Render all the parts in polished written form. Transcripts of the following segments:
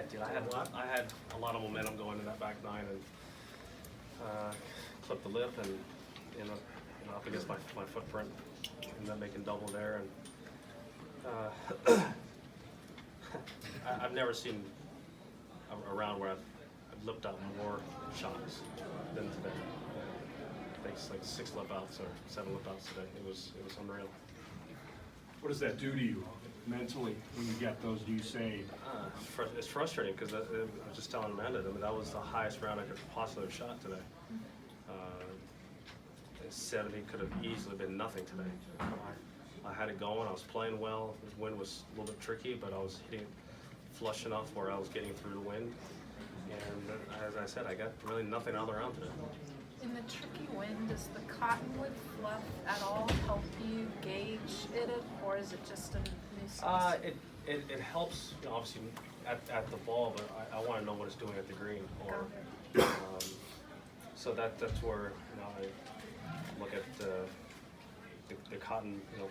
dude, I had a lot of momentum going in that back nine and clipped the lip and up against my footprint and then making double there and I've never seen a round where I've lipped out more shots than today. I think it's like 6 lip outs or 7 lip outs today. It was unreal. What does that do to you mentally when you get those? Do you say, It's frustrating because I was just telling Amanda, I mean, that was the highest round I could possibly have shot today. 70 could have easily been nothing today. I had it going, I was playing well. The wind was a little bit tricky, but I was hitting it flush enough where I was getting through the wind. And as I said, I got really nothing out of the round today. In the tricky wind, does the cottonwood fluff at all help you gauge it, or is it just a nuisance? It helps, you know, obviously at the ball, but I want to know what it's doing at the green. Or so that's where, you know, I look at the cotton, you know,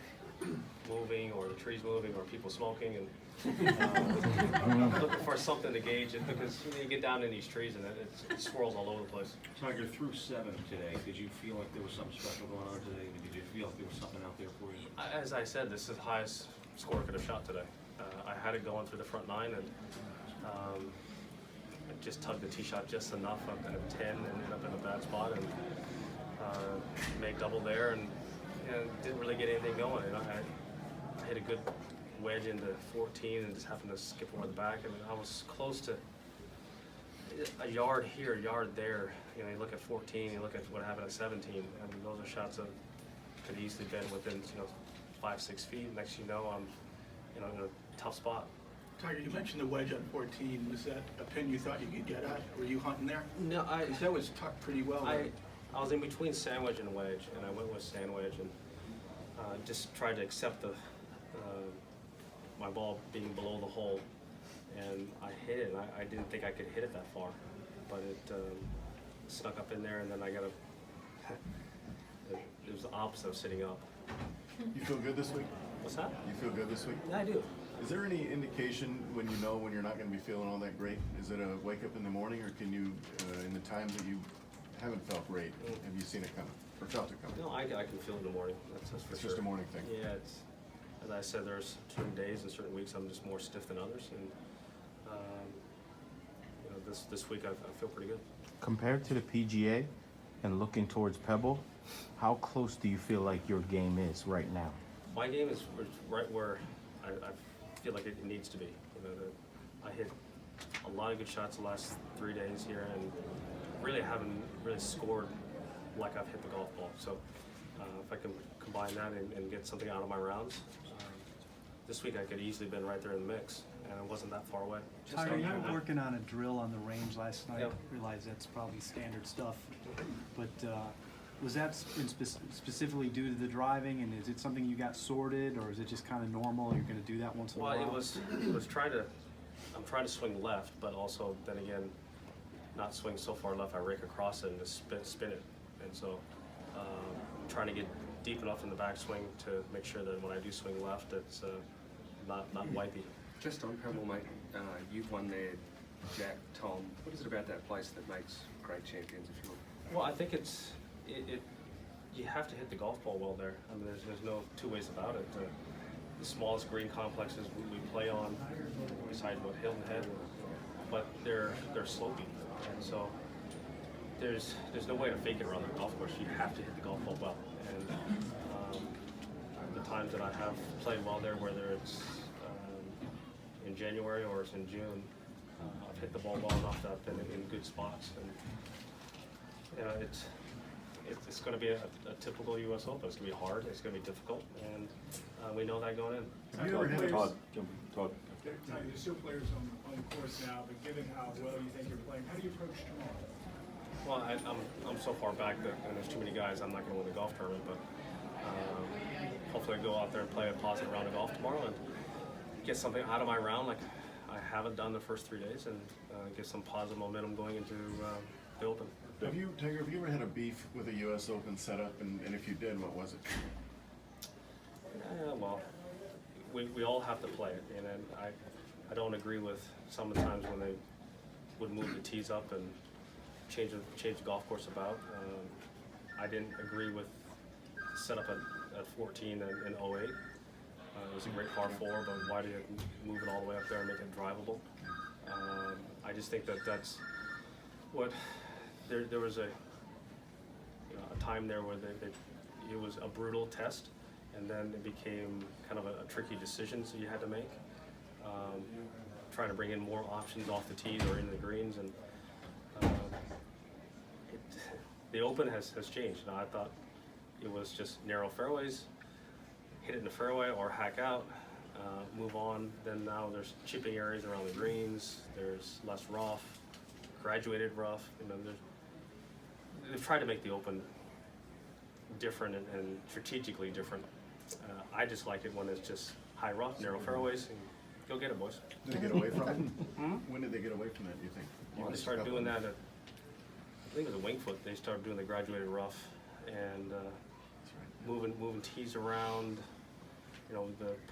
moving, or the trees moving, or people smoking, and looking for something to gauge it, because you get down in these trees and it swirls all over the place. Tiger, through 7 today, did you feel like there was something special going on today? Did you feel like there was something out there for you? As I said, this is the highest score I could have shot today. I had it going through the front 9, and I just tugged the tee shot just enough up at 10 and ended up in a bad spot and made double there and didn't really get anything going. And I hit a good wedge into 14 and just happened to skip over the back, and I was close to a yard here, a yard there. You know, you look at 14, you look at what happened at 17, and those are shots that could easily been within 5-6 feet. Next thing you know, I'm in a tough spot. Tiger, you mentioned the wedge on 14. Was that a pin you thought you could get at? Were you hunting there? No, 'Cause that was tucked pretty well. I was in between sandwich and wedge, and I went with sandwich and just tried to accept my ball being below the hole, and I hit it. And I didn't think I could hit it that far, but it snuck up in there, and then I got it was the opposite of sitting up. You feel good this week? What's that? You feel good this week? Yeah, I do. Is there any indication when you know when you're not going to be feeling all that great? Is it a wake up in the morning, or can you, in the times that you haven't felt great, have you seen it coming or felt it coming? No, I can feel it in the morning. That's for It's sure. just a morning thing. Yeah, it's, as I said, there's certain days and certain weeks I'm just more stiff than others, and this week I feel pretty good. Compared to the PGA and looking towards Pebble, how close do you feel like your game is right now? My game is right where I feel like it needs to be. I hit a lot of good shots the last 3 days here, and really haven't really scored like I've hit the golf ball. So if I can combine that and get something out of my rounds, this week I could easily been right there in the mix, and it wasn't that far away. Tiger, you were working on a drill on the range last night. Yep. Realize that's probably standard stuff, but was that specifically due to the driving, and is it something you got sorted, or is it just kind of normal? You're going to do that once in a while? Well, it was trying to. I'm trying to swing left, but also then again, not swing so far left. I rake across it and just spin it, and so trying to get deep enough in the backswing to make sure that when I do swing left, it's not wipey. Just on Pebble, mate, you've won there, Jack, Tom. What is it about that place that makes great champions, if you will? Well, I think you have to hit the golf ball well there. I mean, there's no two ways about it. The smallest green complexes we play on, besides what Hilton Head, but they're slopey, and so there's no way to fake it around the golf course. You have to hit the golf ball well, and the times that I have played well there, whether it's in January or it's in June, I've hit the ball well enough that I've been in good spots, and it's going to be a typical U.S. Open. It's going to be hard. It's going to be difficult, and we know that going in. Have you ever had Todd. Tiger, there's still players on the course now, but given how well you think you're playing, how do you approach tomorrow? Well, I'm so far back that and there's too many guys. I'm not going to win the golf tournament, but hopefully I go out there and play a positive round of golf tomorrow and get something out of my round like I haven't done the first 3 days, and get some positive momentum going into the Open. Tiger, have you ever had a beef with a U.S. Open setup, and if you did, what was it? Well, we all have to play it, and then I don't agree with some of the times when they would move the tees up and change the golf course about. I didn't agree with the setup at 14 and 08. It was a great par 4, but why did it move it all the way up there and make it drivable? I just think that's what there was a time there where it was a brutal test, and then it became kind of a tricky decision so you had to make. Trying to bring in more options off the tees or into the greens, and the Open has changed. I thought it was just narrow fairways, hit it in the fairway or hack out, move on. Then now there's chipping areas around the greens, there's less rough, graduated rough. They've tried to make the Open different and strategically different. I just like it when it's just high rough, narrow fairways, and go get it, boys. Did they get away from it? When did they get away from that, do you think? Well, they started doing that at, I think it was a Wingfoot. They started doing the graduated rough and moving tees around.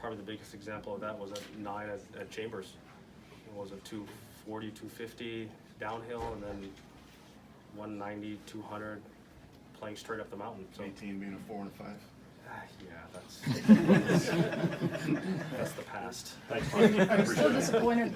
Probably the biggest example of that was at 9 at Chambers. It was a 240, 250 downhill, and then 190, 200 playing straight up the mountain. So 18 being a 4 and a 5? yeah, that's the past. Thanks, Mike. I'm so disappointed